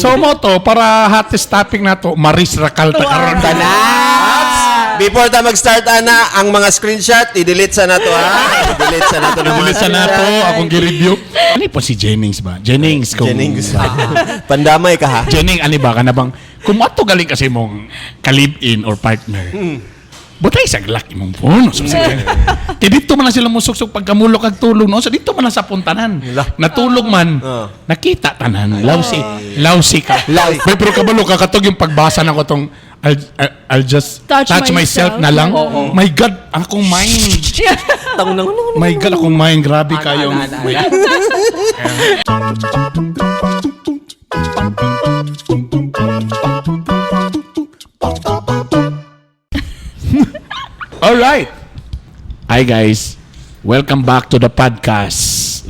So mo to, para hottest topic na to, Maris Racalta karon. Before ta mag-start ana, ang mga screenshot i-delete sa nato ha. I-delete sa nato ng mga Bilis na to, akong gi-review. Ano po si Jennings ba? Jennings. Jennings. Pandamay ka ha. Jennings, ano ba ka na bang, kung ato galing kasi mong ka-live-in or partner, butay sa glaki mong phone. So, dito man na sila musuksok pagkamulok at tulog. No? So, dito man na sa puntanan. Natulog man, nakita tanan. Lawsi ka. May pero kabalo ka katog yung pagbasa na ko tong I'll just touch myself na lang. My God, akong mind. My God, akong mind. Grabe kayong... Alright. Hi guys. Welcome back to the podcast.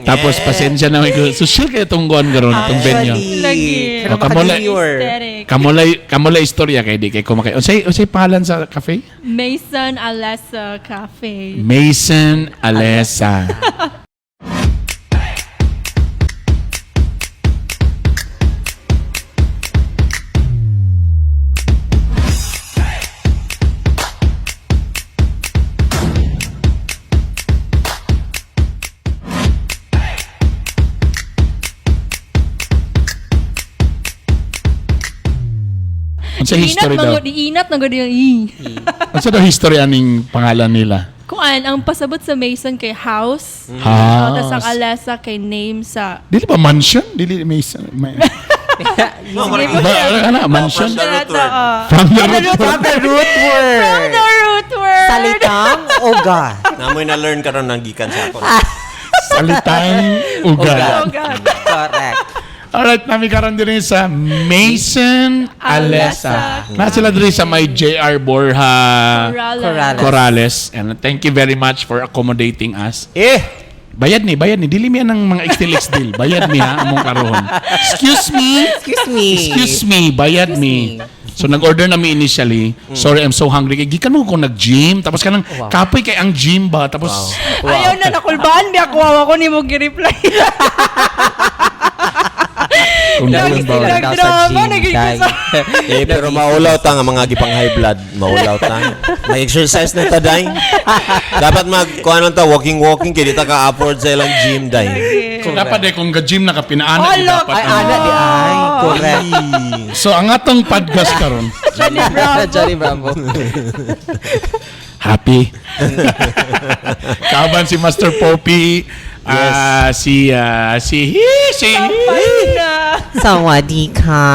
Tapos pasensya na ko. Social kayo itong guan garon, itong venue. Lagi. Kamulay istorya kay di kay kumakay. Unsay pangalan sa cafe? Mason Alessa Cafe. Mason Alessa. Sa history daw. Iinat na gud yung Ano daw history aning pangalan nila? Kung ang pasabot sa Mason kay house, tapos ang Alessa kay name sa... Dili ba mansion? Dili Mason. Mansion? From the root word. From the root word. Salitang uga. Namoy na learn karon nang gikan sa ako. Salitang ugat. Oh God. Correct. Alright, nami karon din sa Mason Alessa. Na sila din sa may J.R. Borja Corrales. And thank you very much for accommodating us. Bayad ni. Dili mi ng mga XTLX deal. Bayad mi ha, among karon. Excuse me, bayad mi. So nag-order na mi initially. Sorry, I'm so hungry. Gikan mo ko nag-gym. Tapos kanang kapoy kay ang gym ba. Tapos Ayaw na nakulbaan. Di ako wawa ko ni mo gi-reply. kung ganun ba. Nagdrama, naging sa... Pero maulaw ta nga mga gipang high blood. Maulaw ta. Mag-exercise na ta, day. Dapat kuha ta, walking, kaya di ta ka-afford sa ilang gym, day. Dapat kung ga-gym na ka, pinaana dapat. Correct. So ang atong podcast karon. Johnny Bravo. Happy. Kaban si Master Poppy. Si Sawadee-ka.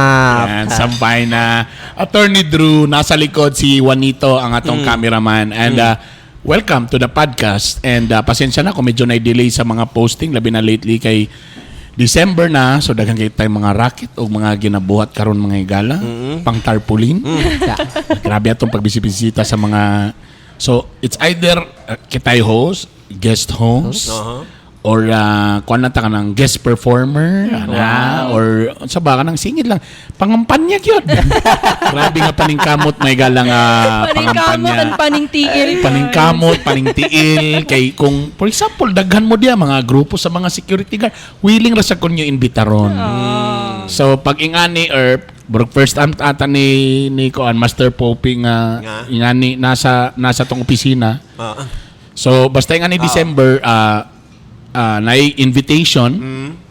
Yan, sampay na. Attorney Drew, nasa likod si Juanito, ang atong cameraman. And welcome to the podcast. And pasensya na kung medyo na-delay sa mga posting, labi na lately kay December na. So daghan kay tayong mga racket o mga ginabuhat karon mga igala, pang tarpaulin. Grabe atong pagbisita sa mga... So it's either kitay host, guest host, or kuan na ta ka ng guest performer, or sa baka ng singit lang. Pangampanya gyud. Grabe nga paningkamot may galang pangampanya. Paningkamot, paningtiil kay kung for example daghan mo dia mga grupo sa mga security guard, willing ra sa kunyo imbitaron. So pag ingani or first time ata ni kuan Master Poppy nga ingani nasa tong opisina. So basta ingani December na invitation,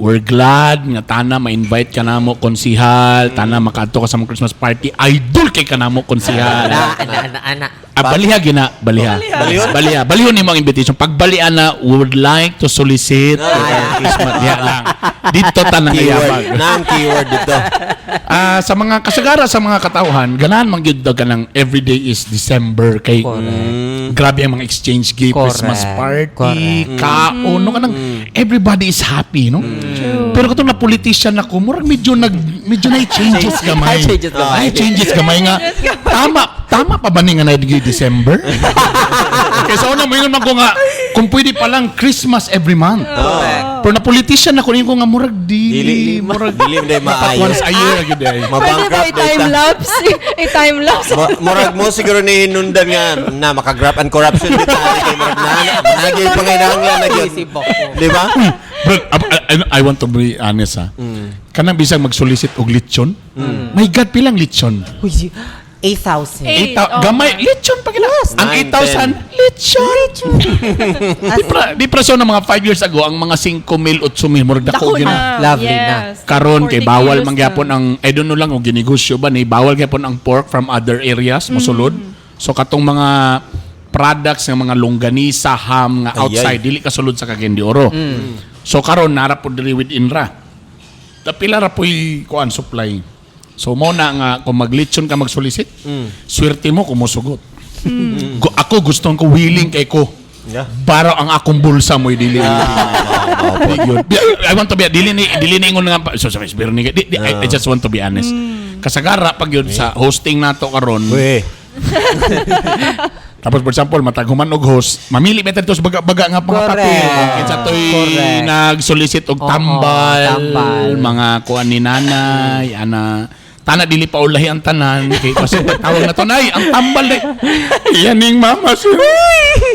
we're glad nga tana ma-invite ka namo konsihal, tana makaadto ka sa mga Christmas party, idol kay kanamo konsihal. Ana. Baliha balihon ni mga invitation. Pag balian na, would like to solicit Christmas lang. Dito tanang iyabag. Nang keyword dito. Sa mga kasagara sa mga katauhan, ganahan man gyud ka ng everyday is December kay grabe ang mga exchange gift, Christmas party, kaon, no kanang everybody is happy, no? Pero katong na politician na ko, murag medyo na changes gamay. Changes gamay nga. Tama pa ba ni nga na December? Kaya sa una mo yun ako nga, kung pwede palang Christmas every month. Pero na politician na ko rin ko nga murag dili maayo. Once a year agad ay. Pwede ba i-time-lapse? I-time-lapse. Murag mo siguro ni hinundan nga na makagrab and corruption dito. Nagay pangailangan nga nagay. Di ba? But I want to be honest ha. kanang bisang mag-solicit og lechon. My God, pilang lechon? Uy, 8,000. Eight. Gamay, lechon pa gina. Ang 8,000, lechon. Di presyo ng mga 5 years ago, ang mga 5,000, 8,000, murag dako Dako gina. na. Lovely na. Karon kay 40 bawal kilos mangyapon na. ang I don't know lang kung ginegosyo ba ni bawal gyapon ang pork from other areas mosulod. So katong mga products ng mga longganisa, ham nga Ay, outside dili kasulod sa Cagayan de Oro. So karon nara pod diri with Inra. Tapila ra po'y kuan supply. So mo na nga kung maglechon ka magsolicit, swerte mo kung mosugot. Ako gusto ko willing kay ko. Yeah. Para ang akong bulsa mo dili. I want to be dili ni ingon nga so sa ni I just want to be honest. Kasagara pag yun sa hosting nato karon. Uy. Tapos for example, mataghuman og host, mamili metan to sa baga-baga nga mga Correct. papel. Kinsa toy Correct. nag-solicit og Oo, tambal, tambal. mga kuan ni nanay, ana tana dili pa ulahi ang tanan kay kasi tawag na to nay ang tambal day. Yan ning mama sir.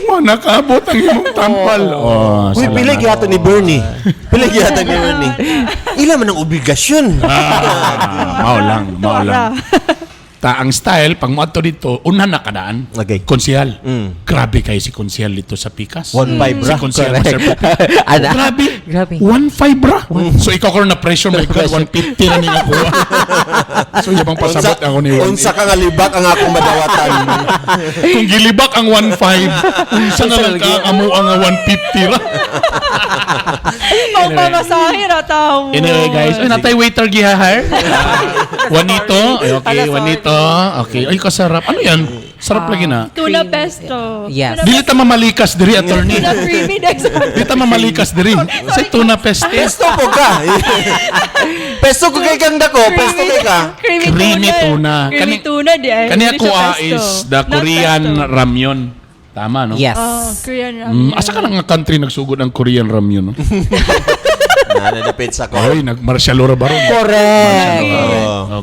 Mo nakabot ang imong tambal. Oh, Uy, salamat. pila gihaton ni Bernie. Pila gihaton ni Bernie. Ila man ang obligasyon. Mao lang. Ta ang style pag moadto dito una na kadaan. Okay. Konsehal. Grabe kay si konsehal dito sa Pikas. 1.5 Si ra. konsehal Correct. Master Pepe. Ana. Grabe. Grabe. 1.5 bra. So ikaw ko na pressure my God 150 na ninyo kuha. So yabang pasabot ako ni 1.8. Unsa ka nga libak ang akong madawatan. Kung gilibak ang 1.5, unsa na lang ka amo ang 150 ra. Pang pamasahe na tao. Anyway guys, ay natay waiter gihahire. Juanito, ay, okay, Juanito. Okay, ay kasarap. Ano yan? Sarap lagi na. Tuna pesto. Yes. Dili ta mamalikas diri attorney. Tuna creamy next. Dili ta mamalikas diri. Sa tuna peste. Pesto po ka. Pesto ko kay kang dako. Pesto kay ka. Creamy tuna. Creamy Kani- tuna di ay. Kaniya Hindi ko siya pesto. is the Not Korean pesto. ramyun. Tama, no? Yes. Oh, Korean ramen. Asa ka lang nga country nagsugod ng Korean ramyun, no? Na pizza ko. Ay, nag-martial law ba ron? Correct.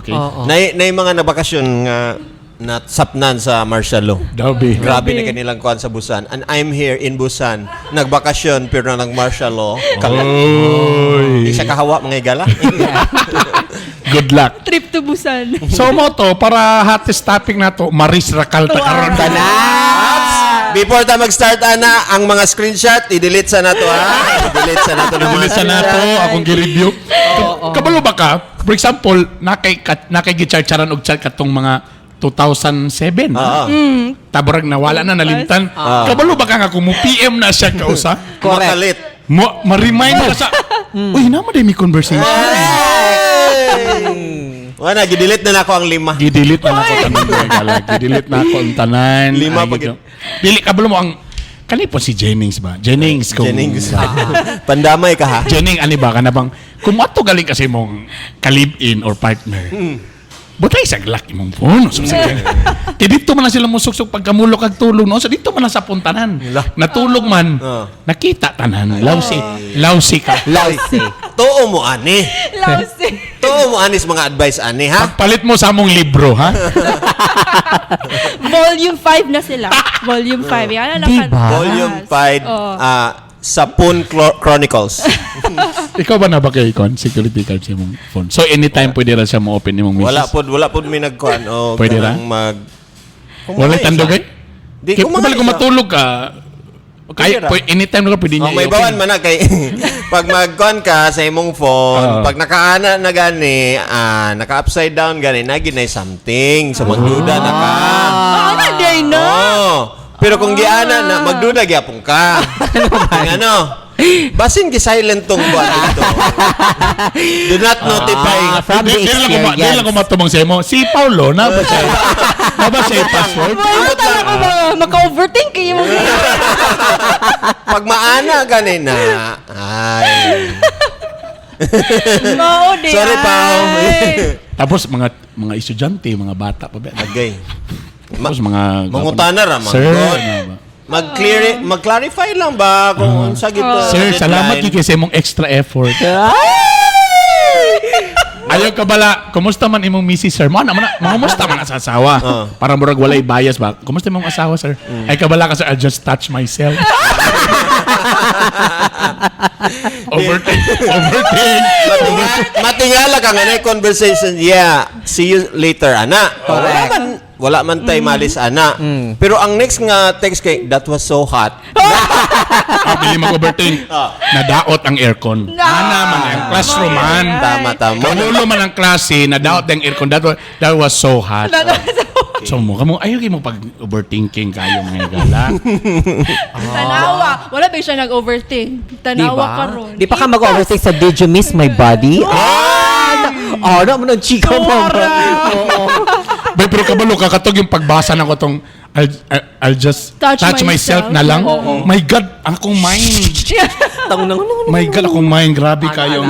Okay. Oo. Na mga nabakasyon nga natsapnan sa martial law. Dabi. Grabe na kanilang kuan sa Busan. And I'm here in Busan. Nagbakasyon pero na nag-martial law. Oy. Hindi siya kahawa mga igala. Good luck. Trip to Busan. So mo to, para hottest topic na to, Maris Racal ta karon. Before ta mag-start ana, ang mga screenshot i-delete sa nato ha. I-delete sa nato ng mga Dili sa nato, akong gi-review. Kabalo ba ka? For example, nakay gicharcharan og chat katong mga 2007. Oo. Taborag nawala na nalimtan. Kabalo ba ka nga kung mo PM na siya kausa? Makalit. Ma-remind na sa uy, naman din may conversation. Wala, gidelete na nako ang 5. Gidelete na ako tanan mga gala. Gidelete na ako ang tanan. 5 Ay, pag- gito. Dili kabalo mo ang kani po si Jennings ba? Jennings kung Jennings. Pandamay ka ha. Jennings ani ba kana bang kung ato galing kasi mong ka-live-in or partner. Butay sa glak imong phone. So, kaya dito man na sila musuksok pagkamulok kag tulog no. So dito man na sa puntanan. Natulog man. Nakita tanan. Lawsi ka. Lousy. Tuo mo ani. Lousy. Tuo mo ani sa mga advice ani ha. Palit mo sa among libro ha. Volume 5 na sila. Volume 5. Yan na Diba? Volume 5 Oh. Sapun Chronicles. Ikaw ba na ba kay Icon? Security card sa imong phone. So anytime pwede ra siya mo open imong message. Wala pod may nagkuan o Pwede ra? mag Wala tandog eh? Di Kung kumangay matulog ka, Pwede ra. anytime na pwede niya may i-open. bawan man na kay pag magkuan ka sa imong phone, pag nakaana na gani, naka-upside down gani, naginay something. So magduda na ka. Ano day na? Oh. Pero kung giana na magduda gyapon ka. Ano? Basin gi-silent tong buwan dito. Do not notify. From the Di lang experience. ko matumang sa mo. Si Paulo, na ba siya password? Ano talaga ko ba? Maka-overthink kayo mo. Pag maana gani na. Ay. Mao di. Sorry, Pao. Tapos mga estudyante, mga bata pa ba? Agay. Tapos mga Mangutana ra Sir, man. ano ba? Mag-clarify lang ba kung unsa gito? Sir, salamat kay kasi mong extra effort. Ayaw ka bala, kumusta man imong misis, sir? Kumusta man sa asawa? Para murag walay bias ba? Kumusta imong asawa, sir? Ay kabala ka, sir, I just touch myself. Overthink. Matingala ka nga na yung conversation. Yeah, see you later, ana. Wala man tayo malis, ana. Pero ang next nga text kay, that was so hot. Pili mag-overthink. Nadaot ang aircon. Ana man ang classroom man. Tama. Kanulo man ang klase, nadaot ang aircon. That was so hot. So mo, ayaw mo pag-overthinking kayo mga gala. Tanawa. Wala ba siya nag-overthink? Tanawa ka ron. Di pa ka mag-overthink sa Did You Miss My Body? Oh, naman ang chika mo. Bay, pero kabalo, kakatog yung pagbasa na ko tong I'll just touch myself na lang. My God, akong mind. My God, akong mind. Grabe kayong...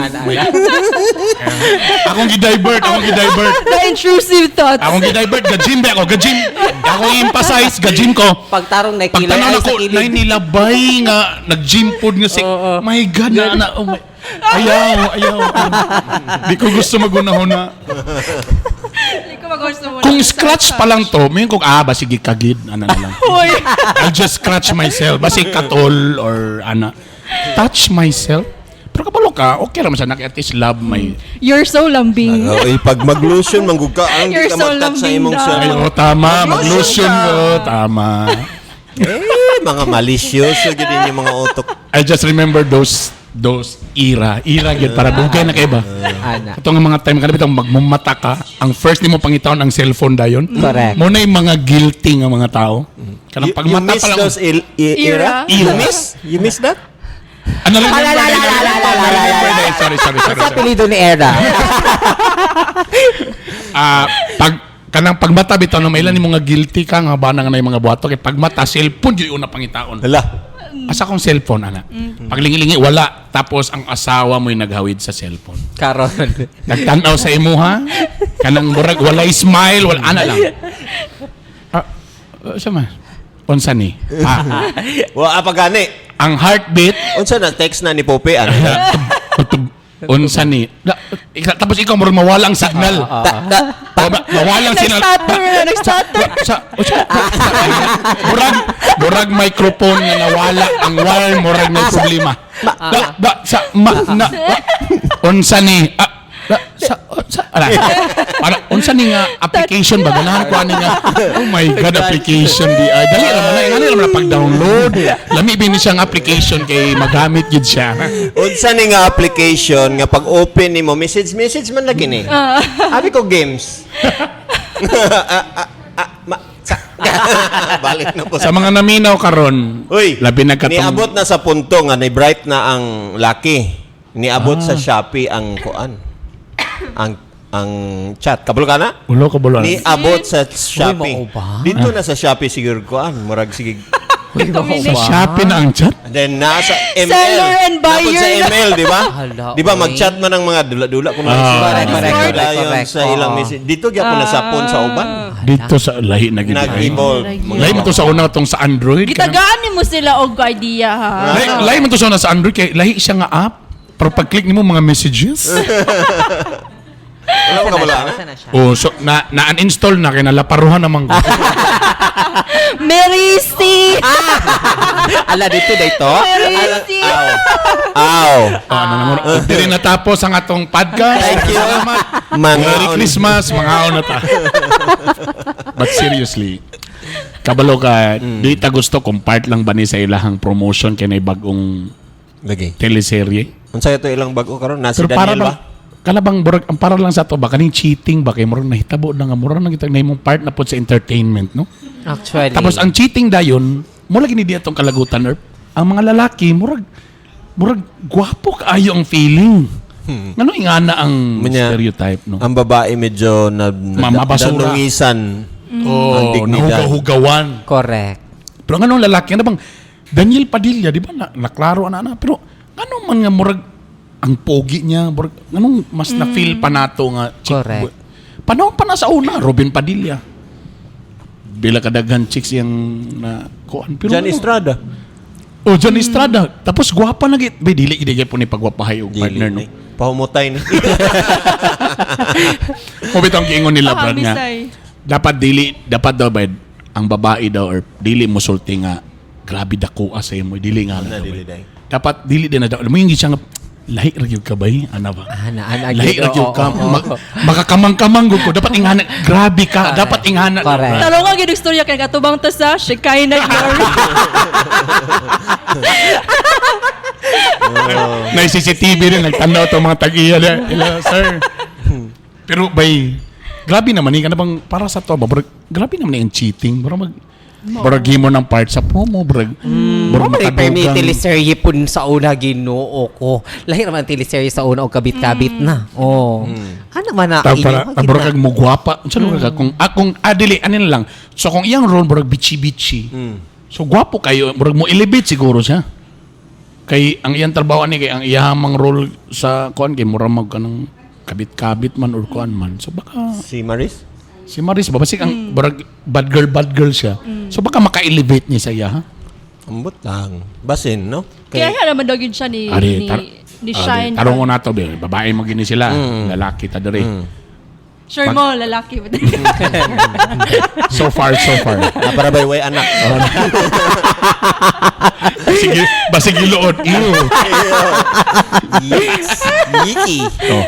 Akong gidivert. The intrusive thoughts. Akong gidivert. Gajim ba ako? Gajim. Akong i-emphasize. Gajim ko. Pagtarong na kilay Pagtanaw ay ako, sa kilid. na nilabay nga, nag-gym pod nga si... My God, oh my... Ayaw. Di ko gusto magunahon. Hindi ko mag-gusto mo. Kung scratch pa lang to, may kung sige kagid, ano na lang. Uy. I'll just scratch myself. Basi katol or touch myself. Pero kabalo ka, okay naman siya. At least love my... You're so lambing. Pag mag-lotion, manggug ka, ang di You're ka so mag-touch sa lambing imong daw. self. Ay, tama. Mag-lotion ko. Tama. Mga malicious, yun yung mga utok. I just remember those era yun, para dugay na kayo ba? Ana. Ito nga mga time ka na bitang magmumata ka, ang first ni mo pangitaon ang cellphone dayon. Correct. Mo na yung mga guilty nga mga tao. Kanang You pagmata miss pa lang. those era? Era. You miss that? Ano lang Sorry. Sa apelido ni Era. Kanang pagmata bitaw na mailan ni mga guilty ka nga ba nga na yung mga buhato kay pagmata cellphone yung una pangitaon. Hala. Asa kong cellphone ana. Paglingi-lingi wala tapos ang asawa mo yung naghawid sa cellphone. Karon. Nagtanaw sa imuha kanang murag walay smile wala ana lang. Sama. Unsa ni? Wa pa gani. Ang heartbeat Unsa na text na ni Pope ano? unsa ni? Tapos ikaw murag mawala ang signal. Mawalang signal. Nag-stutter. Murag microphone nga nawala ang wire murag may problema. Unsa ni? Unsa ni nga application ba ganahan ko ani nga? Oh my God, application di ay dali naman na pag-download. Lami bini siyang application kay magamit gid siya. Unsa ni nga application nga pag open nimo message man lagi ni. Abi ko games. Balik na po. Sa mga naminaw karon, Uy, labi na katong niabot na sa punto nga ni bright na ang laki. Niabot sa Shopee ang kuan. Ang chat. Kabalo ka na? ulo ko bulan. Niabot sa Shopee. mao ba? Dito na sa Shopee siguro kuan. Murag sige. Sa Shopee na ang chat. And then nasa ML. Seller and buyer Napod sa na. ML, di ba? Hala, Di ba oy. mag-chat man ang mga dula-dula kung Correct. sa ilang message. Dito gyapon na sapon sa uban. Dito sa lahi na gid. Nag-evolve. Lahi mo to sa una tong sa Android. Gitagaan mo sila og idea ha. Lahi mo to sa una sa Android kay lahi siya nga app. Pero pag-click nimo mga messages. Wala mo kabala na? Saan na siya? Oh, so na-uninstall na kay nalaparuhan naman ko. Merisi! Ala dito dito. Merisi! Aw. Dili natapos ang atong podcast. Thank you. Salamat. Man, Merry Christmas, mga na ta. But seriously, kabalo ka, di ta gusto kung part lang ba ni sa ilahang promotion kay na bagong Lagi. teleserye. Unsa ito ilang bago karon? Na si Pero para Daniel bang ba? kanabang burag ang para lang sa to ba kaning cheating ba kay murag nahitabo na nga murag nang itag nahimong part na pod sa entertainment no. Actually. Tapos ang cheating dayon mo lagi ni diya tong kalagutan Erp. Ang mga lalaki murag gwapo kaayo ang feeling. Ngano ingana ang Manya, stereotype no. Ang babae medyo Mabasura. danungisan. Oh, dignidad. nahugawan. Correct. Pero ngano lalaki na bang Daniel Padilla di ba naklaro ana pero ngano man nga murag ang pogi niya, anong mas na-feel pa nato nga chick. Correct. Panahon pa na sa una, Robin Padilla. Bila kadaghan chicks yung na kuan. Pero Jan Estrada. Oh, Jan Estrada. Tapos gwapa na git. Bay, dili po ni pagwapahay og partner, no? Pahumutay ni. Mabitang kiingon nila, Brad, nga. Dapat daw ba, ang babae daw, or dili mo sulti nga, grabe dako sa imo, dili nga. Dili day. dapat dili din na daw. Alam mo yung siya nga, lahi ra gyud ka bay, ana ba? Lahi ra gyud ka. Makakamang-kamang gud ko. Dapat ingana, grabe ka. Dapat ingana. Correct. Talo nga gid istorya kay katubang ta sa Shikay na Glory. May CCTV rin, nagtanaw itong mga tag-iya ila, sir. Pero bay, grabe naman ka na bang para sa to, grabe naman yung cheating. Barag mo ng part sa promo, barag May permi teleserye po sa una ginoo ko. Lahi naman teleserye sa una o kabit-kabit na. Oh. Ano man na Barag mo gwapa. Kung akong adili, anin lang. So kung iyang role, barag bichi-bichi. So gwapo kayo, barag mo elevate siguro siya. Kay ang iyang trabaho ni kay ang iyahamang role sa kuan kay mura mag kanang kabit-kabit man or kuan man. So baka Si Maris? si Maris ba basig ang barag bad girl siya. So baka maka-elevate niya sa iya ha. Ambot lang. Basin, no? Kaya naman daw yun siya ni Shine. Tarong ko na to, be. Babae mo gini sila. Lalaki ta diri. Sure mo, lalaki. So far. Para ba way anak? Basig iluod. Ew. Yiki. Oh.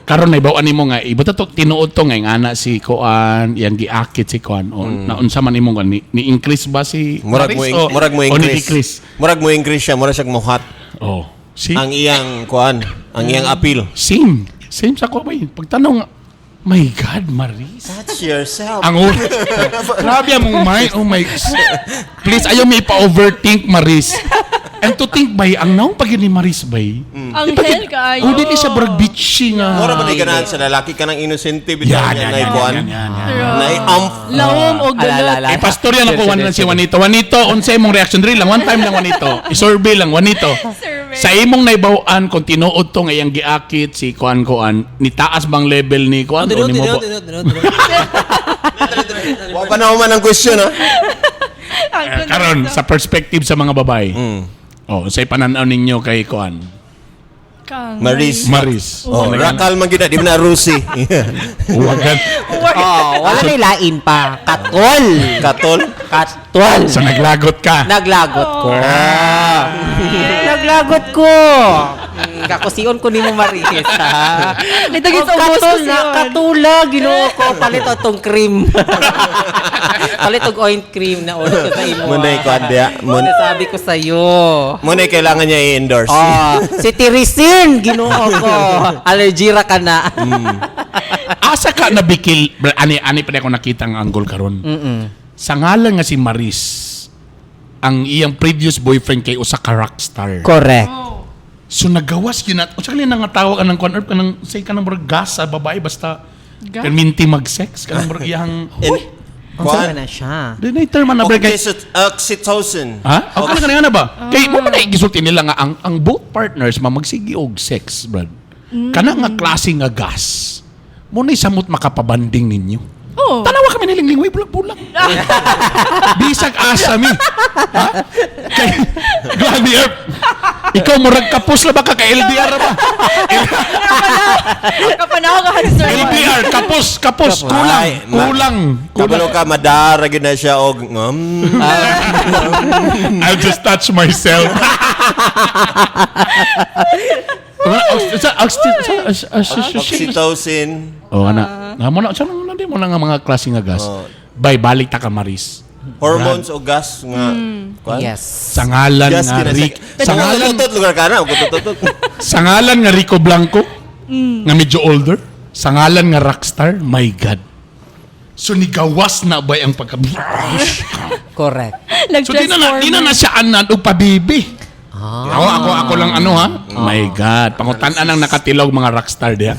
Karon na ibawaan nimo nga ibuta to tinuod to nga ana si Koan, yang giakit si Koan. O naunsa man imong ni increase ba si Murag Maris mo o ni increase. decrease? Murag mo increase siya, murag siya mohat. Oh. Si Ang iyang kuan, ang iyang appeal. same sa ko ba yun? Pagtanong my God, Maris. Touch yourself. Ang grabe mong mind. Oh my. Please, ayaw may pa-overthink, Maris. And to think bay, ang naong pag ni Maris bay. Ang hell kaayo. Kung di siya brag bitchy nga. Mura ba ni ganahan sa lalaki ka ng innocente bitaw niya na ikuan? yan. Na i-amp. Lawom o galot. Eh, pastor yan ako lang si Juanito. Juanito, unsay mong reaction diri lang. One time lang, Juanito. I-survey lang, Juanito. Sa imong naibawaan, kung tinuod to nga iyang giakit, si Kuan, ni taas bang level ni Kuan? O ni mo ba? Wa pa na man ang question, ha? Karon, sa perspective sa mga babae. Oh, sa pananaw ninyo kay Kuan. Maris. Oh, rakal man gid, di man na Rusi. Uwagan. wala may lain pa. Katol. Katol. So naglagot ka. Naglagot ko. Naglagot ko. Kakusion ko ni mo Maris, ha? Nitagit sa ubos ko siya. Katula, ginoo ko. Palit o tong cream. Palit og oint cream na ulit ko sa imo. Munay kuan dia. Sabi ko sa'yo. Munay kailangan niya i-endorse. Si Tirisin, ginoo ko. Allergira ka na. Asa ka nabikil, ani pa ako nakita ang angle karon. Sa ngalan nga si Maris, ang iyang previous boyfriend kay usa ka rockstar. Correct. So nagawas yun at usa kali nang tawag ka ng kuan ka ng say ka ng murag gas sa babae basta perminti mag-sex ka ng murag iyang Kuan na siya. dinay term na break. Oxytocin. Ha? Okay na ba? Kay mo man gisulti nila nga ang both partners mamagsigi og sex, brad. Kana nga klase nga gas. Mo ni samot makapabanding ninyo. Oh. Tanawa kami nilinglingway bulag-bulag. Bisag asa mi. Ha? Kay grabe Erp. Ikaw murag kapos na ba ka LDR ba? Kapanaw ka sir. LDR kapos kulang. Kabalo ka madara gid na siya og I'll just touch myself. oxytocin. Oh, ana. Nga mo na, saan mo na di mo na nga mga klase nga gas. Bay, balik ta ka Maris. Hormones o gas nga. Kuan? Yes. Sa ngalan Gas nga kinasa. sa ngalan, Tutot lugar ka na, tutot. sa ngalan nga Rico Blanco, nga medyo older, sa ngalan nga rockstar, my God. So nigawas na ba ang pagka... Correct. So di na siya anan o pabibi. Ako lang ano ha? My God. Pangutan-an ang nakatilog mga rockstar diya.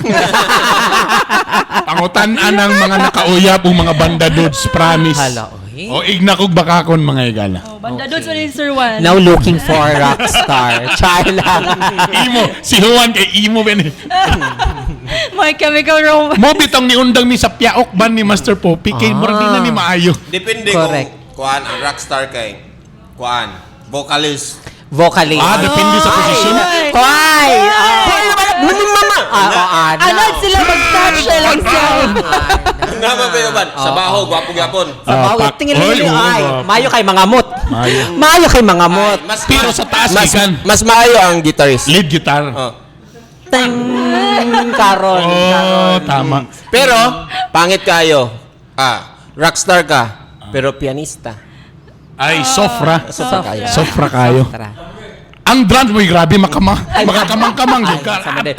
Pangutan-an ang mga nakauyap o mga banda dudes, promise. Hala, O igna kog bakakon mga igala. Banda doon sa ni Sir Juan. Now looking for a rock star. Char lang. Imo, si Juan kay Imo ben. My Chemical Romance. Mo bitong ni undang mi sa piaok ban ni Master Poppy kay murag di na ni maayo. Depende Correct. kung kuan ang rockstar kay kuan vocalist. Vocalist. Depende sa posisyon. Hoy! Anad sila mag-touch na lang siya. Naman kayo ba? Sa baho, gwapo-gyapon. Sa bawat tingin Oy, nila oo, ay, oo. mayo kay mga mot. Mayo kay mga mot. Pero sa taas, ikan. Mas maayo ang guitarist. Lead guitar. Oh. Teng karon. Oh, tama. Pero, pangit kayo. Rockstar ka, pero pianista. Ay, sofra. Kayo. Sofra kayo. Tara. Ang drums mo, grabe, makakamang-kamang. Ay, Ka- sama din.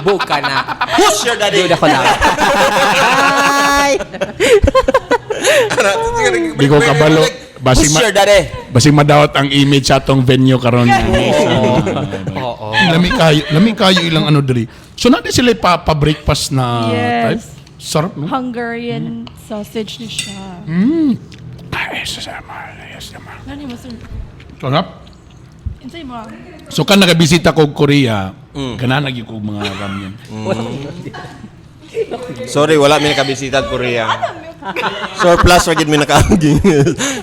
Bug ka na. Who's your daddy? Duda ko lang. Ay! Di ko kabalo. Who's your daddy? Basing madawat ang image sa atong venue karon. Oo. Lami kayo ilang ano diri. So natin sila pa-breakfast na type. Yes. Sarap, no? Hungarian sausage na siya. Ay, sasama. Yes, naman. Nani mo, sir? Sarap. Insay mo. So kan nagabisita ko Korea, kana nagi ko mga ramen. Sorry, wala mi nakabisita Korea. Surplus ra gid mi nakaagi.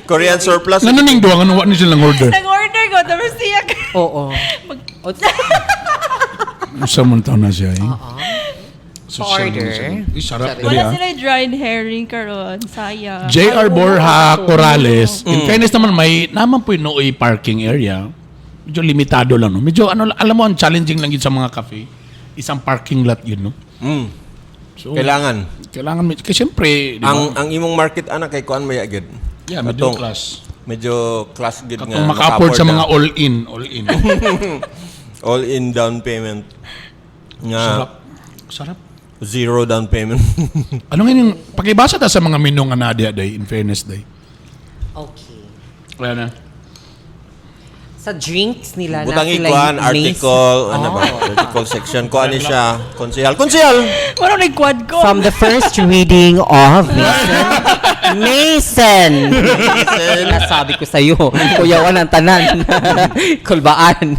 Korean surplus. Ngano ning duwa ngano wa ni silang order? Nag-order ko, tapos siya. Oo. Usa man taon na siya eh. Social Order. naman siya. Uy, sarap diri Wala ah. sila dried herring karon. Sayang. JR Borja Corrales. In fairness naman may naman po nooy parking area. Medyo limitado lang, no? Medyo ano, alam mo, ang challenging lang yun sa mga cafe. Isang parking lot yun, no? So, Kailangan. kasi siyempre, di ba? Ang imong market ana kay kuan may agad. Yeah, middle Katong- class. Medyo class gid nga. Kung maka-afford sa mga maka-afford all-in. na. all in down payment. Nga Sarap. Sarap. zero down payment. Ano nga yung, pakibasa ta sa mga menu nga na day, in fairness day. Okay. Wala na. Sa drinks nila Butang sila ikuan yung article, ano ba? Article section ko ani siya. Konsehal. Wala nag-quad ko. From the first reading of Mason. Nasabi ko sa iyo, kuyawan ang tanan. Kulbaan.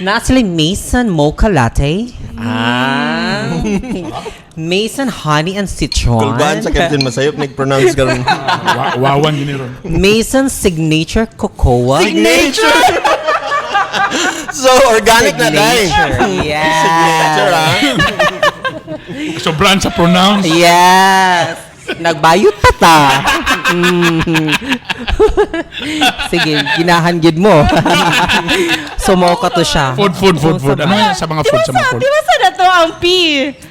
Nasa Mason Mocha Latte. Mason Honey and Citron. Kulbaan sa Captain Masayop nag-pronounce karon. Wawan yun ron. Mason Signature Cocoa. So organic na dai. Yes. Signature ah. So, brand sa pronounce. Yes. Nagbayot pa ta. Mm. Sige, ginahanggid mo. Sumoka to siya. Food. Ano yan sa mga food? Sa mga food. Di ba sa na to ang P?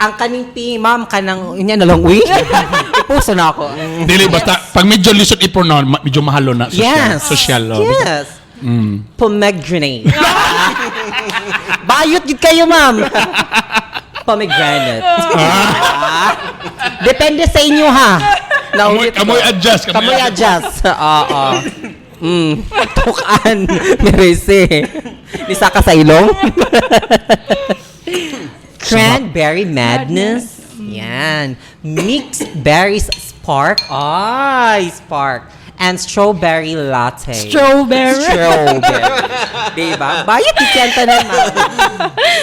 Ang kaning P, ma'am, kanang, yun na lang, uy. Ipuso na ako. Dili, basta, pag medyo lisod i-pronounce, medyo mahalo na. Social. Yes. Social. Oh. Yes. Pomegranate. Bayot gid kayo, ma'am. Pomegranate. Depende sa inyo, ha. Naulit ko. Kamoy adjust. Kamoy adjust. Oo. Tukan. Merese. Nisa ka sa ilong. Cranberry Madness. Yan. Mixed berries spark. Ay, spark. And strawberry latte. Strawberry. Diba? Bayot ikenta na, ma'am.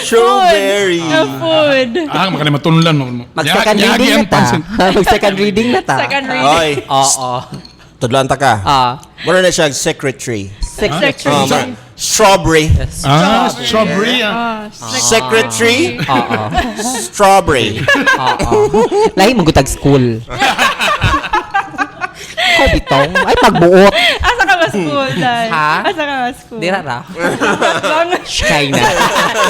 Strawberry. Food. Makalimatunlan. Mag-second reading na ta. Mag-second reading na ta. Second reading. Oy, Oo. tudlan ta ka. Ah. Mura na siya secretary. Secretary. Strawberry. Strawberry. Secretary. Oo. Strawberry. Lahi magutag school. Ko bitong. Ay, pagbuot. Asa ka ba school, Dad? Ha? Asa ka ba school? Di ra. Lang. China.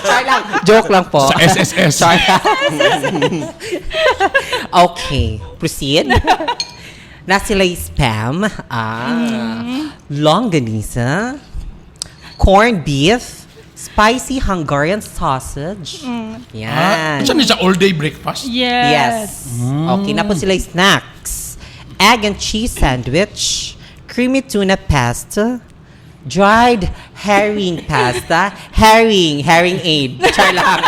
Char lang. Joke lang po. Sa SSS. Char. Okay. Proceed. Na sila spam. Longanisa. Corned beef. Spicy Hungarian sausage. Yan. Saan niya sa all-day breakfast? Yes. Okay, na po sila snacks. Egg and cheese sandwich, creamy tuna pasta, dried herring pasta, herring aid. Char lang.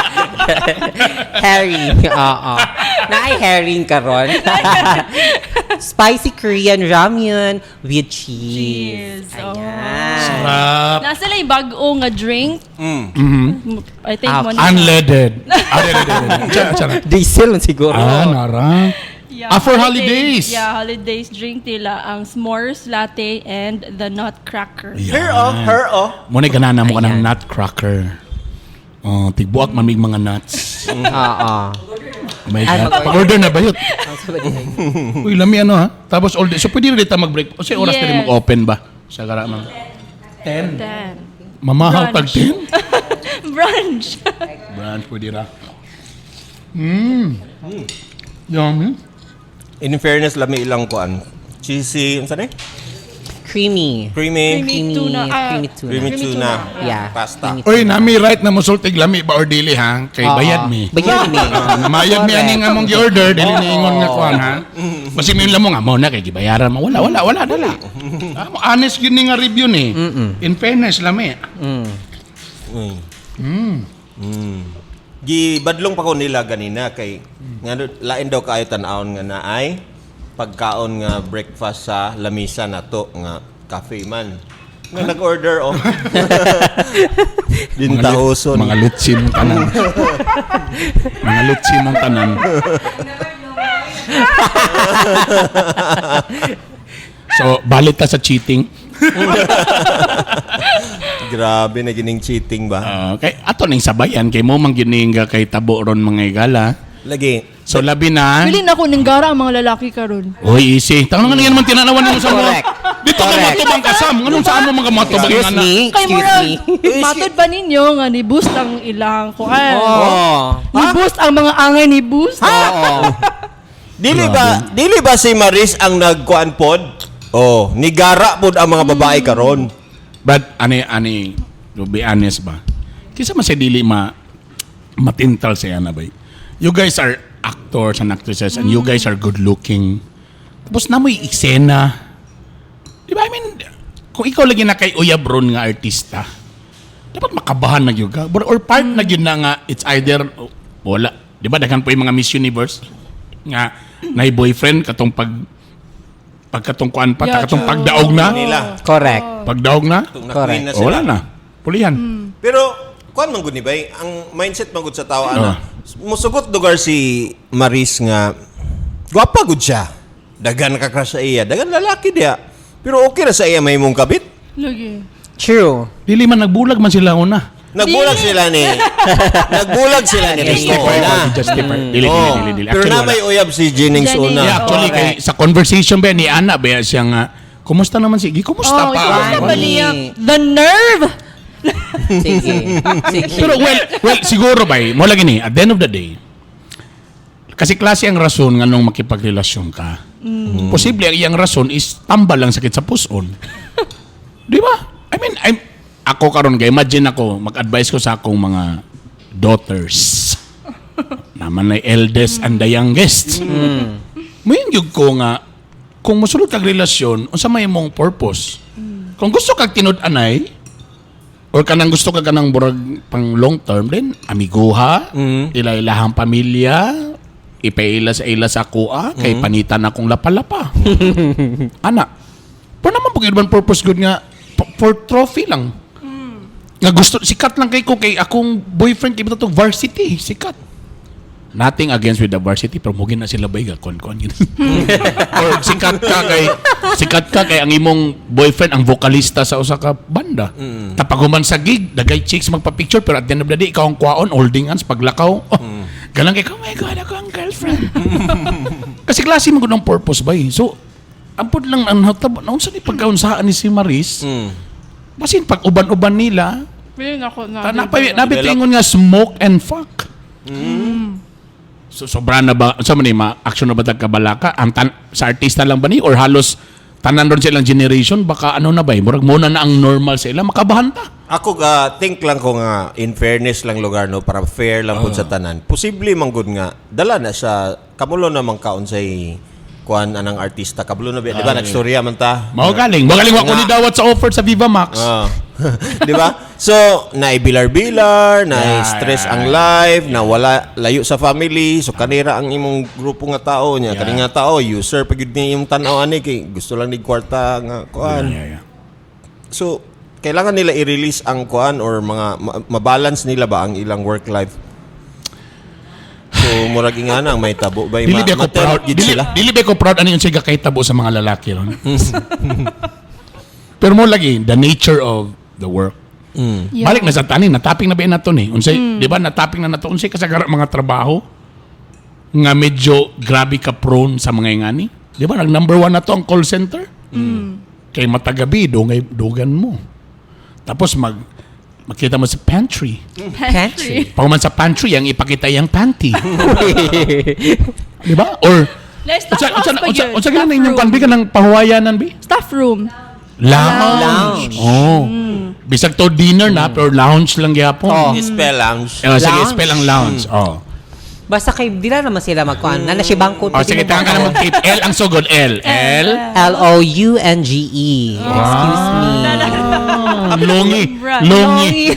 Herring, oo. Naay herring karon. Spicy Korean ramyun with cheese. Cheese, oh. Ayan. Sarap. Nasa lang yung bago nga drink. I think mo na. Unleaded. Charot. Diesel lang siguro. Nara. Yeah, for holidays. Yeah, holidays drink nila ang s'mores latte and the nutcracker. Her oh. Muna ganana mo ka ng Ayan. nutcracker. Oh, tigbuak man mig mga nuts. Oo. My Ay, God. mag-order. Pa-order na ba yun? Uy, lami ano ha? Tapos all day. So pwede rin dito mag-break. O siya oras Yes. na rin mag-open ba? Sa karamang. 10. Then, Mamahal tag Brunch. 10? brunch. Brunch pwede ra. Yummy. In fairness, lami ilang kuan. Cheesy, ano saan Creamy. Creamy. Creamy tuna. Creamy tuna. Creamy tuna. Yeah. Pasta. Creamy Oy, nami right na musultig lami ba or dili ha? Kay bayad mi. Bayad mi. Namayad mi Correct. ani nga mong gi-order dili ni ingon nga kuan ha. Basi mi lang mo nga mo na kay gibayaran mo. Wala dala. Mo honest gyud ni nga review ni. In fairness lami. Gibadlong pa ko nila ganina kay nga lain daw kaayo tan-aon nga naay pagkaon nga breakfast sa lamisa na to nga cafe man. Nga nag-order oh. Dintahoson. Mga lutsi mong tanan. Mga lutsi mong tanan. So, balit ta sa cheating. Grabe na gining cheating ba? Kay ato ning sabayan kay mo man gining kay tabo ron mga igala. Lagi. So labi na. Pili na ko ning gara ang mga lalaki karon. Oy, easy. Tangan nga naman tinanawan mo sa mo. Correct. Dito ka Correct. matubang kasam. Nganong saan mo mga matubang Excuse nga na? me. Kay Excuse murag, me. matod ba ninyo nga ni boost ang ilang kuan? Oh. Ni boost ang mga angay ni boost. Oo. Dili ba si Maris ang nagkuan pod? Oh, nigara pod ang mga babae karon. But ani to be honest ba? Kisa man sa dili matintal siya na ba? You guys are actors and actresses and you guys are good looking. Tapos na mo yung eksena. Di ba? I mean, kung ikaw lagi na kay uyab ron nga artista, dapat makabahan na yun ka. Or part na yun na nga, it's either, wala. Di ba? Daghan po yung mga Miss Universe nga, na boyfriend, katong pagkatungkuan pa, Yeah, katong true. pagdaog na. Nila. Correct. Pagdaog na, Correct. Na o, wala na. Pulihan. Pero kuan man gud ni bay, ang mindset man gud sa tao Oh. ana. Musugot lugar si Maris nga gwapa gud siya. Dagan ka crush sa iya, dagan lalaki dia. Pero okay ra sa iya may mong kabit. Lagi. True. Dili man nagbulag man sila una. Nagbulag sila ni. Nagbulag sila ni Justify una. ba? Justify. Dili. Oh. Dili. Pero Actually, na wala. may uyab si Jennings Jennings. una. Yeah, actually, kay, sa conversation ba ni Ana ba siya nga, kumusta naman si kumusta Oh, pa? kumusta ba Ani. niya? The nerve! Sige. Sige. Pero well, siguro ba, mo lagi ni, at the end of the day, kasi klase ang rason nga nung makipagrelasyon ka. Posible ang iyang rason is tambal lang sakit sa puson. Di ba? I mean, ako karon kay imagine ako, mag-advise ko sa akong mga daughters. Naman na eldest and the youngest. Mayon gyud ko nga, kung musulod kag relasyon, unsa may mong purpose? Kung gusto kag tinud-anay, or kanang gusto ka kanang burag pang long term, then amiguha, ila-ilahang pamilya, ipaila sa ila sa kuha, kay panitan akong lapa-lapa. Ana, pero naman pag purpose good nga, for trophy lang. Nga gusto, sikat lang kay ko, kay akong boyfriend, kay to varsity, sikat. Nothing against with the varsity, pero mugin na sila ba kon-kon. Or sikat ka kay ang imong boyfriend ang vocalista sa usa ka banda. Tapag human sa gig, dagay chicks magpa-picture pero at the end of the day ikaw ang kuwaon, holding hands paglakaw. Oh, galang kay, oh my God, ako ang girlfriend. Kasi klase mo ng purpose ba eh. So, ampod lang ang natabo. Naunsa ni pagkaunsahan ni si Maris, basin pag uban-uban nila, Pili na ko na. nabitingon nga smoke and fuck. So, sobra na ba, sa man ma-action na ba tagkabalaka? Sa artista lang ba ni? Or halos tanan ron silang generation? Baka ano na ba eh? Murag muna na ang normal sila. Makabahan ta. Ako think lang ko nga in fairness lang lugar no para fair lang pud sa tanan. Posible man gud nga dala na sa kamulo na man kaon say kuan anang artista kabulo na ba di ba nagstorya man ta. Mao galing. Magaling ako ni dawat sa offer sa Viva Max. Di ba? So, naibilar-bilar, na-stress ang life, na wala layo sa family, so kanira ang imong grupo nga tao niya. Yeah. Kani nga tao, user pag yun niya yung tanaw ani kay gusto lang ni kwarta nga kuan. Yeah. So, kailangan nila i-release ang kuan or mga mabalance nila ba ang ilang work life. So, murag nga na may tabo ba Dili ba ko proud? gid sila. Dili ba ko proud ano yung siga kay tabo sa mga lalaki ron? Pero mo lagi, the nature of the work. Yeah. Balik na sa tanin, nataping na ba nato ni? Unsay, di ba nataping na nato unsay kasagara mga trabaho nga medyo grabe ka prone sa mga ingani? Di ba nag number 1 na to ang call center? Kay matagabi dugan mo. Tapos makita mo sa pantry. Pantry. Pag man sa pantry, ang ipakita yung panty. Di ba? Or unsa ganun inyong kanbi ka ng pahuwayanan bi? Staff room. Lounge. Oh. Bisag to dinner na pero lounge lang gyapon. Oh. Spell lounge. Sige, Lounge. spell ang lounge. Oh. Basta kay dila naman sila magkuan. Na si bangko. Oh, sige, tangan ka na mag-tape. L ang sugod. L. Lounge. Excuse me. Longi. Longi.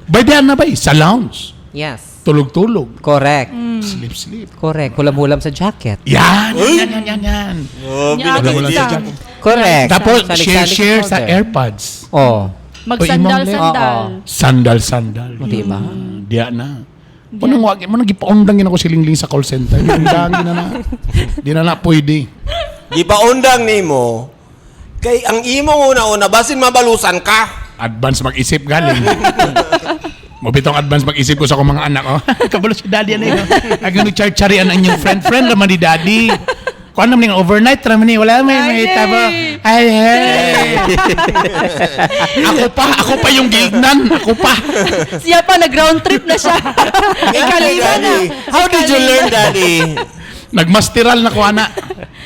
Baydayan na ba sa lounge? Yes. Tulog-tulog. Correct. Sleep. Correct. Hulam-hulam sa jacket. Yan. Yan. Oh, Yeah, binagay agad din. ka. Correct. Tapos, Salik-salik share sa order. AirPods. Oh. Magsandal-sandal. Sandal. Diba? Diya na. Manang wag mo nagipaundang ako silingling sa call center. Undang di na pwede. Di pa undang nimo. Kay ang imo una basin mabalusan ka. Advance mag-isip galing. Mabitong advance mag-isip ko sa akong mga anak. Oh. Kabalo si daddy ano yun. Agad nag-char-charian ang inyong friend naman ni daddy. Kung ano naman overnight naman ni wala may tabo. Ay. Ako pa yung gignan. Ako pa. Siya pa, nag-round trip na siya. Ikalima na. How did you learn, Daddy? Nagmasteral na ko ana.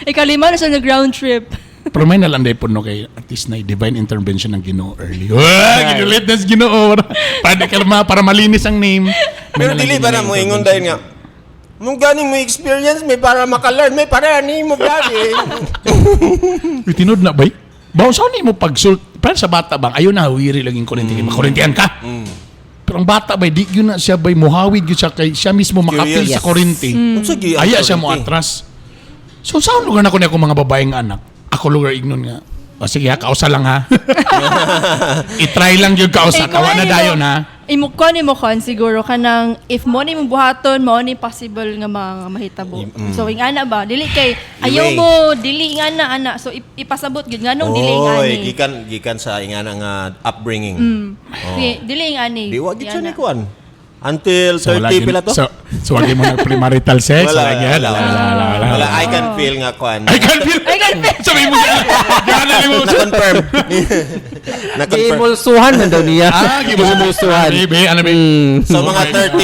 Ikalima na siya nag-round trip. Pero may nalanday po no kay at least na divine intervention ng Ginoo early. Ginulit na si Ginoo. Para malinis ang name. Pero dili ba na mo ingon dahil nga, nung ganing mo experience, may para maka-learn, may para ni mo, Daddy. Tinod na ba? Bawa saan mo para sa bata bang ayaw na hawiri laging kurintihan. Makurintihan ka. Pero ang bata ba, di yun na siya ba, muhawid yun siya kay siya mismo makapil Curious. sa kurinti. Sige, Aya siya mo atras. So saan lugar na ko niya kung mga babaeng anak? Ako lugar ignon nga. O sige ha, kausa lang ha. I-try lang yung kausa. Kawa na dayon ha. Imukon siguro kanang if mo ni mo buhaton mo ni possible nga mga mahitabo. So ing ana ba dili kay ayaw Anyway. mo dili nga ana so ipasabot gyud nganong dili nga Oy, ani. gikan sa ingana nga upbringing. Sige, dili nga ani. Di wa gid siya ni kuan. Until 30 pila to? So wagi mo na premarital sex. Wala. Wala. I can feel nga kuan. I can feel. Sabi mo yan. Gana mo. Na-confirm. Na-confirm. Gimulsuhan man daw niya. Gimulsuhan. Ano ba? So mga 30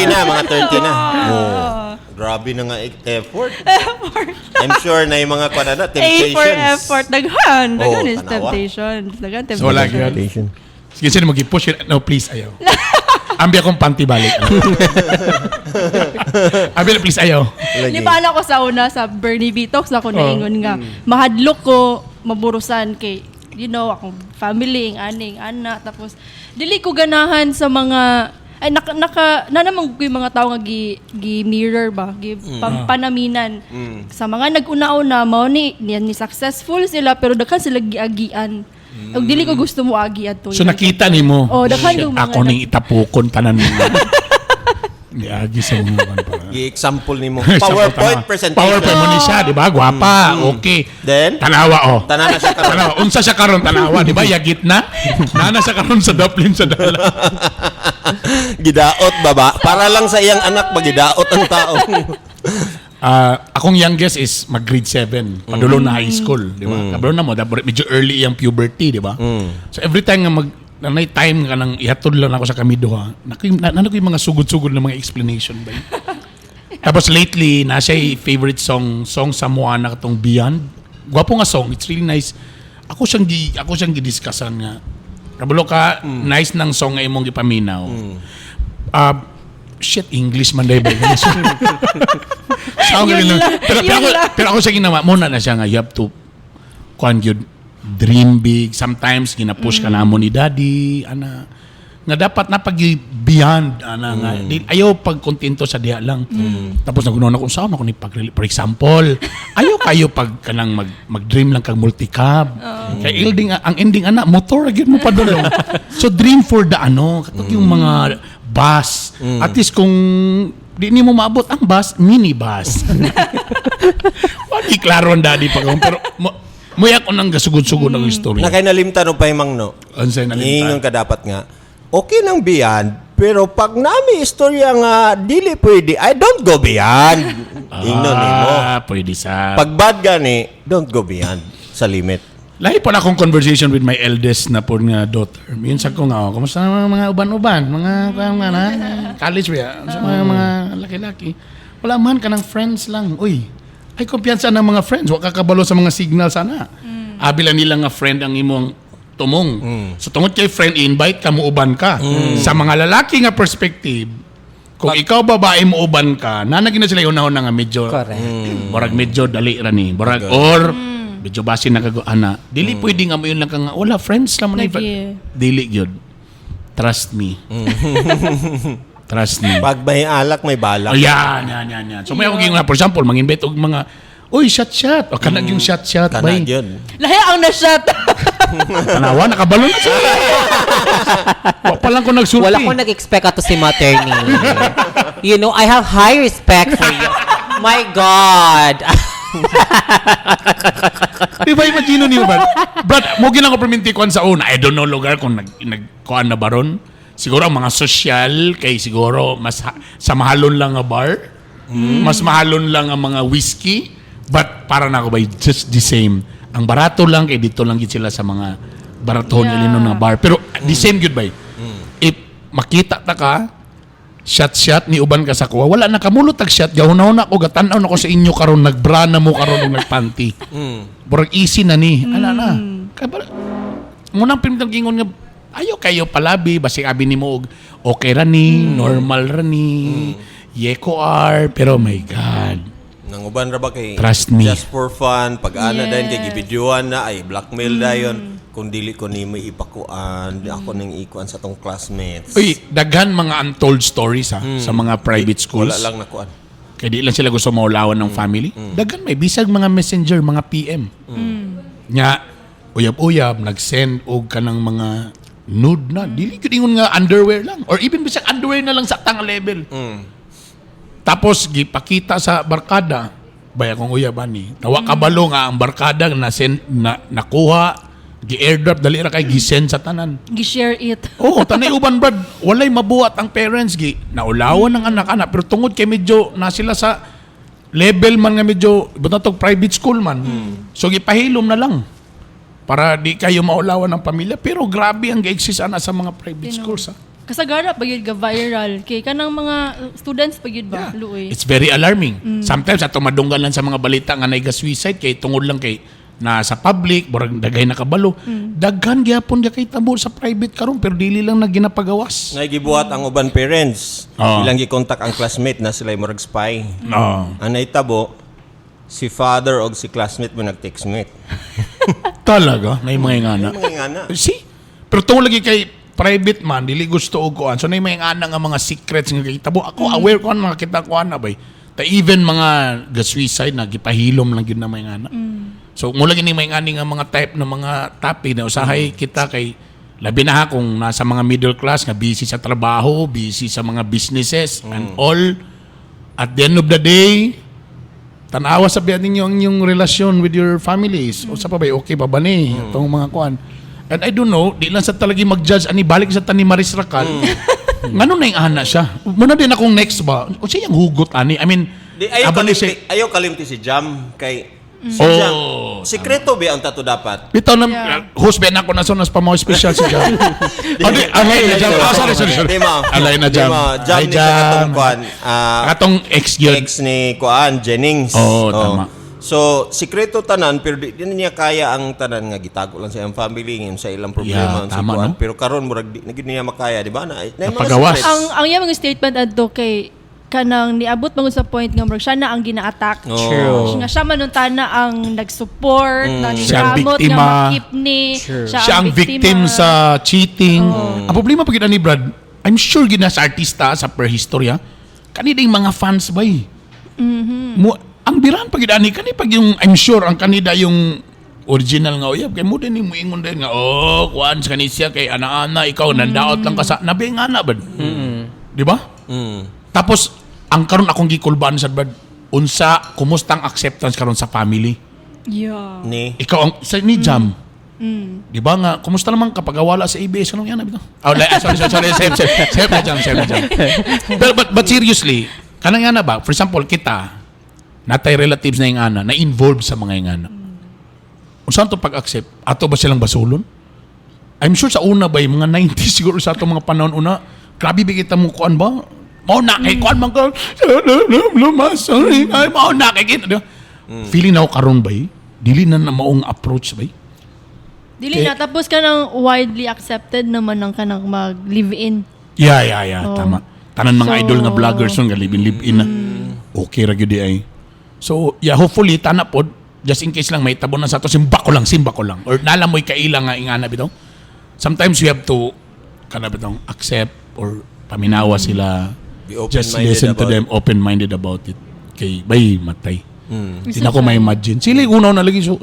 na. Oh. Grabe na nga effort. I'm sure na yung mga kuan na A temptations. for effort daghan. Daghan is tanawa. temptations. Daghan temptations. So wala gyud. Sige, sino mag-push it? No, please, ayaw. Ambi akong panty balik. Ambi na, please, ayaw. Di ba ko sa una sa Bernie B Talks ako naingon nga mahadlok ko maburusan kay akong family, aning anak tapos dili ko ganahan sa mga ay namang ko yung mga tao nga gi mirror ba panaminan sa mga nag-una-una mao ni successful sila pero daghan sila giagian. Og dili ko gusto mo agi ato. So nakita ni mo, Oh, daghan yung mga ako ning itapukon tanan mo. Agi sa mga para. I-example ni mo. PowerPoint presentation. PowerPoint mo ni siya, di ba? Gwapa, okay. Then? Tanawa, Tanan na siya karon. Tanawa, unsa siya karon tanawa, di ba? Yagit na. Nana siya karon sa Dublin sa dala. Gidaot baba. Para lang sa iyang anak gidaot ang tao. Akong youngest is mag-grade 7. Padulo na high school, di ba? Kabalo na mo, medyo early yung puberty, di ba? So every time nga nanay time ka nang ihatod lang ako sa kamido ha. Nano ko yung mga sugod-sugod na mga explanation ba? Tapos lately, nasa favorite song sa Moana katong Beyond. Gwapo nga song, it's really nice. Ako siyang gidiskussan nga. Kabalo ka, nice nang song nga imong gipaminaw. Shit, English man dahil ba? Pero ako sa ginawa, muna na siya nga, you have to dream big. Sometimes, ginapush ka na mo ni daddy, ana. Nga dapat napag-beyond, ana nga. Ayaw pagkontento sa diha lang. Tapos nagunaw na kung saan ako ni for example, ayaw kayo pag kanang mag-dream lang kag multicab. Kaya ang ending, ana, motor, agad mo pa doon. So, dream for the katok yung mga bus. At least kung di mo maabot ang bus, minibus. Wagi klaro ang daddy pa pero Muya ko nang gasugod-sugod ang istorya. Na kay nalimtan o pahimang no. Unsay Ingon nalimtan? ka dapat nga. Okay nang beyond, pero pag nami istorya nga dili pwede, I don't go beyond. Ingnon nimo. Pwede sa... Pag bad gani, don't go beyond sa limit. Lahi pa na akong conversation with my eldest na po nga daughter. Minsan ko nga, kumusta na mga uban-uban? Mga na, college ba? Sa mga laki-laki. Wala man ka ng friends lang. Uy, ay kumpiyansa ng mga friends. Huwag kakabalo sa mga signal sana. Abila nila nga friend ang imong tumong. So tungod kay friend, invite ka, muuban ka. Sa mga lalaki nga perspective, kung ikaw babae mo uban ka, nanagin na sila yung una nga medyo, Correct. borag medyo dali ra ni. Borag, or medyo basin na ana. Dili pwede nga mo yun lang ka nga, wala friends lang mo na. Lagi. Dili yun. Trust me. Trust me. Pag may alak, may balak. Yan. So may ako nga, for example, mang-invite og mga, uy, shot. O kanag yung shot, bay. Kanag yun. Lahi ang na-shot. Tanawa, nakabalo na siya. Wala pa lang ko nagsulti. Wala ko nag-expect ato si Materni. You know, I have high respect for you. My God. Di ba imagino niyo ba? Brad, mo ginang ko permintikuan sa una. I don't know lugar kung nagkuan na baron. Siguro ang mga social, kay siguro mas sa mahalon lang nga bar. Mas mahalon lang ang mga whiskey. But para na ako ba, just the same. Ang barato lang, kay dito lang gid sila sa mga baraton ilinon na bar. Pero the same good ba? If makita ta ka, shot ni uban ka sa kuha, wala na kamulot tag shot, gahunahon ako, gatanaw na ko sa inyo karon, nagbra na mo karon og nagpanty. Burag easy na ni. Ana na. Kaya munang pinitang gingon nga, ayaw kayo palabi, basi abi nimo og okay ra ni, normal ra ni, yeko are, pero my God. Nang uban ra ba kay Trust me. just for fun, pag ana dayon kay Yes. gibidyoan na ay blackmail dayon. Kung dili ko nimo ipakuan, ako ning ikuan sa tong classmates. Uy, daghan mga untold stories ha, sa mga private schools. Wala lang nakuan. Kaya di lang sila gusto maulawan ng family. Daghan may bisag mga messenger, mga PM. Nya, uyab-uyab, nag-send og kanang mga nude na. Dili ko ingon nga underwear lang. Or even bisag underwear na lang sa tang level. Tapos, gipakita sa barkada. Baya kong uyab ani. Tawa kabalo nga ang barkada nakuha, gi-airdrop, dali ra kay gi-send sa tanan. Gi-share it. Oo, tanay uban brad, walay mabuhat ang parents gi. Naulawan ng anak-anak pero tungod kay medyo na sila sa level man nga medyo bunatog private school man. So gipahilom na lang para di kayo maulawan ng pamilya pero grabe ang gi-exist ana sa mga private schools. Kasagara pa yun viral kay kanang mga students pa yun ba luoy. It's very alarming. Sometimes ato madunggan lang sa mga balita nga naiga suicide kay tungod lang kay na sa public, borang dagay nakabalo. Daghan gyapon kay tabo sa private karon pero dili lang na ginapagawas. Ngay gibuhat ang uban parents. Oo. Ilang gi-contact ang classmate na sila murag spy. No. Ang naitabo, si father og si classmate mo nag-textmate. Talaga, may mga ingana. Mga ingana. See? Pero tungod lagi kay private man, dili gusto og kuan. So na may ingana nga mga secrets nga kitabo. Ako aware ko mga kita kuan na bay. Ta even mga ga-suicide na gipahilom lang gyud na may ingana. So mula gini may ingani nga mga type ng mga topic na usahay kita kay labi na kung nasa mga middle class nga busy sa trabaho, busy sa mga businesses and all. At the end of the day, tanawa sa biyan ninyo ang inyong relasyon with your families. O sa pa ba, okay pa ba ni? Itong mga kuan. And I don't know, di lang sa talagi mag-judge, ani balik sa tani Maris Racal. Ngano na yung ana siya? Muna din akong next ba? O siya yung hugot, ani? I mean, aba ni siya- Ayaw kalimti si Jam kay si Oh. Jam. Sikreto ba ang tato dapat? bitaw na, Yeah. host ba na ako na sonas pa mga special si Jam. Alay na Jam. Sorry. Di mo. Alay na Jam. Di mo. Jam Hi, ni sa katong kuan. Katong ex yun. Ex ni kuan Jennings. Oo, tama. So, sikreto tanan pero di niya kaya ang tanan nga gitago lang sa iyang family ngayon sa ilang problema Yeah, sa tama, kuan. no? Pero karon murag di niya makaya, di ba? Na yung mga Napagawas. secrets. Ang iyang mga statement adto kay kanang niabot man sa point nga murag siya na ang gina-attack. True. Nga siya manuntana ang nag-support, na Siya ang nigamot nga biktima. makip ni. Siya ang victim sa cheating. Ang problema pag ni Brad, I'm sure gina sa artista sa prehistory ha. Kanina yung mga fans ba eh. Ang birahan pag ni kani pag yung I'm sure ang kanida yung original nga uyab kay mo din mo ingon din nga kuan sa kanisya kay ana-ana ikaw nandaot lang ka sa nabi nga na bad. Di ba? Tapos ang karon akong gikulbaan sa Brad unsa kumusta ang acceptance karon sa family? Yeah. Ni Ikaw ang sa ni Jam. Di ba nga, kumusta naman kapag wala sa ABS? Anong yan? Oh, sorry. Save na Jam. But seriously, kanang yan na ba? For example, kita, natay relatives na yung ana, na-involved sa mga yung ana. Kung saan to pag-accept? Ato ba silang basulon? I'm sure sa una ba, yung mga 90s siguro sa atong mga panahon una, grabe ba kita mo kuan ba? Mao na kay kuan man ko. Sorry. Ay mao na kay kita. Feeling na ako karon ba? Dili na maong approach ba? Dili na, tapos ka nang widely accepted naman ng kanang mag-live-in. Yeah, tama. Tanan mga So, idol nga vloggers nga live-in na. Okay ra gyud ay. So, yeah, hopefully tana pod just in case lang may tabon na sa to simba ko lang or nala mo'y kaila nga ingana bitaw. Sometimes we have to kana bitaw accept or paminawa sila. Be Just open-minded listen to about them, open-minded about it. Kay bay matay. Hindi Isa na ko siya. may imagine. Sila unaw na lagi so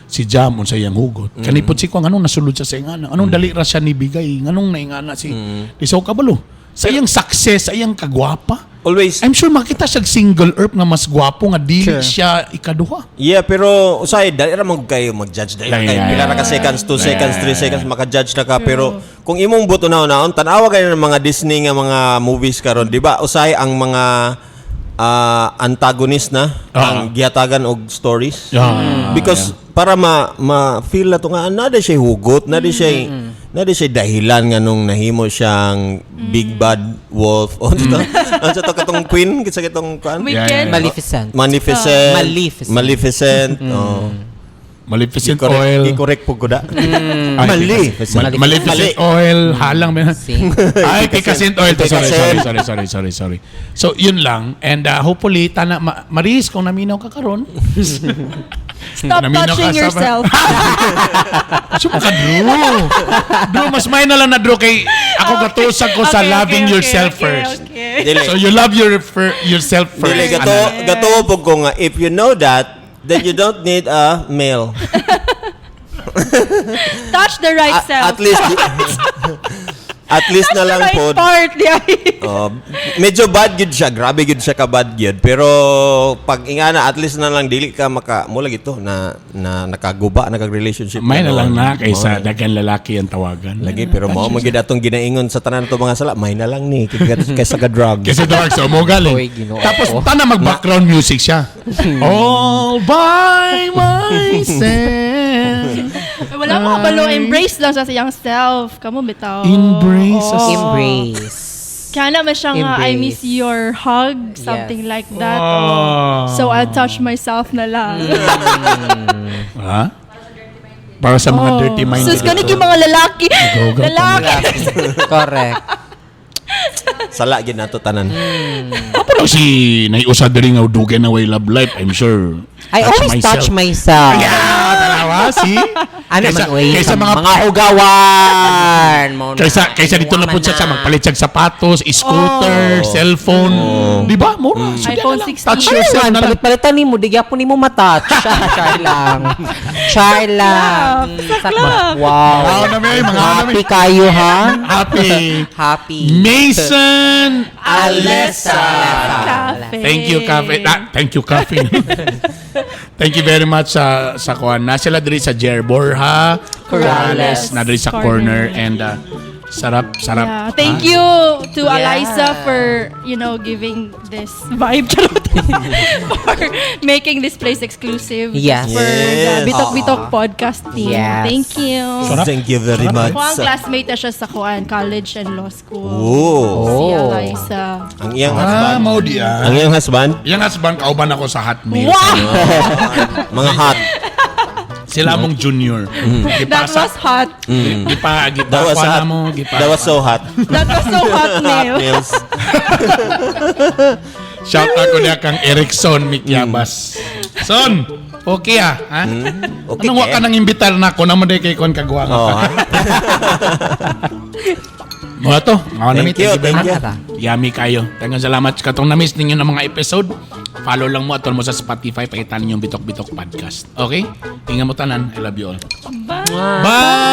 si Jam unsay yang hugot. Kanipot si ko anong nasulod siya sa ingana. Anong dali ra siya ni bigay. Anong naingana si Lisaw Kabalo. Sa iyang success, sa iyang kagwapa. always I'm sure makita siya single earth nga mas gwapo nga dili Sure. siya ikaduha. Yeah, pero usay dali ra mo kayo mag-judge dali Yeah, kayo yeah, pila ra ka yeah. seconds, 2 seconds, 3 Yeah. seconds maka-judge na ka pero kung imong buto naon tanawa kayo ng mga Disney nga mga movies karon, di ba? Usay ang mga antagonist na ang gihatagan og stories. Yeah. Because para ma-feel na to nga nada siya hugot, nada siya dahilan nga nung nahimo siyang big bad wolf o dito. Ano sa to katong queen kitsa kitong kuan? Weekend. Maleficent. Maleficent. Maleficent. Maleficent. Oh. Maleficent oil. I-correct po ko da. Ay, Maleficent. Maleficent oil. Halang ba? Sing. Ay, Kikasint oil. Kay Kikasint. Sorry. So, yun lang. And hopefully, Maris, kung naminaw ka karon. Stop Naminaw touching ka sa- yourself. Suma ka, Drew. Drew, mas may na lang na, Drew, kay ako gatusag ko sa loving yourself first. Okay. Dili. So, you love yourself first. Dili Ano? gato po ko nga if you know that then you don't need a male. Touch the right self. At least na lang right po. part. Yeah. Medyo bad gid siya, grabe gid siya ka bad gid. Pero pag ingana at least na lang dili ka mula gito na nakaguba nagag-relationship. May na lang na Mao kaysa dagan lalaki ang tawagan. lagi pero mao magid atong ginaingon sa tanan to mga sala, may na lang ni kaysa ka drugs. Kasi dark, so mo galing. Oy, Ginoo Tapos ko. tana mag-background music siya. All by myself. Wala mo kabalo. Embrace lang sa siyang self. Kamu bitaw. Embrace us. Embrace. Kaya naman siya nga, I Embrace. miss your hug. Something Yes. like that. Oh. So, I'll touch myself na lang. Ha? Para sa mga dirty minded. Sus, kanig yung mga lalaki. Go. Lalaki. Correct. Sala gid nato tanan. Pero si naiusad rin nga dugan na way love life, I'm sure. I always touch myself. Yeah, tanawa, si. Ano man, oy, kaysa sa mga mga hugawan. Kaysa dito na po siya sa magpalit siya sapatos, scooter, cellphone. Di ba? Mura. So, iPhone yan na lang. 16. Touch Ano yourself man, na lang. palit-palitan ni mo, digya po ni mo matouch. Char lang. Char lang. Saklang. Wow. Mga na may, mga na Happy may. kayo, ha? Happy. Happy. Mason Alessa. Cafe. Thank you, Cafe. Thank you, Cafe. Thank you very much sa kuan. Na sila diri sa Jer Borja Corrales na diri sa corner and sarap. Yeah. Thank you to Eliza for, giving this vibe for making this place exclusive Yes. for Yes. the Bitok Bitok podcast team. Yes. Thank you. Sarap. Thank you very much. Ako ang classmate na siya sa college and law school. Oh. Si Oh. Eliza. Ang iyang husband. Mau dia. Ang iyang husband, Yung husband, kauban ako sa Hotmail. mga hot. Sila mong junior. That was hot. That was hot. Na mo, That was so hot. That was so hot, Neil. Nails. Shout out ko niya kang Erickson Mikyabas. Son, okay ha? Okay, Anong waka nang imbitar na ako naman day kay kon kagwa ka. Oh. Mga to, mga nami, Thank you, very thank much. Yummy kayo. Tangang salamat katong na-miss ninyo ng mga episode. Follow lang mo at mo sa Spotify, pakitaan ninyo yung Bitok Bitok Podcast. Okay? Tingnan mo tanan. I love you all. Bye. Bye!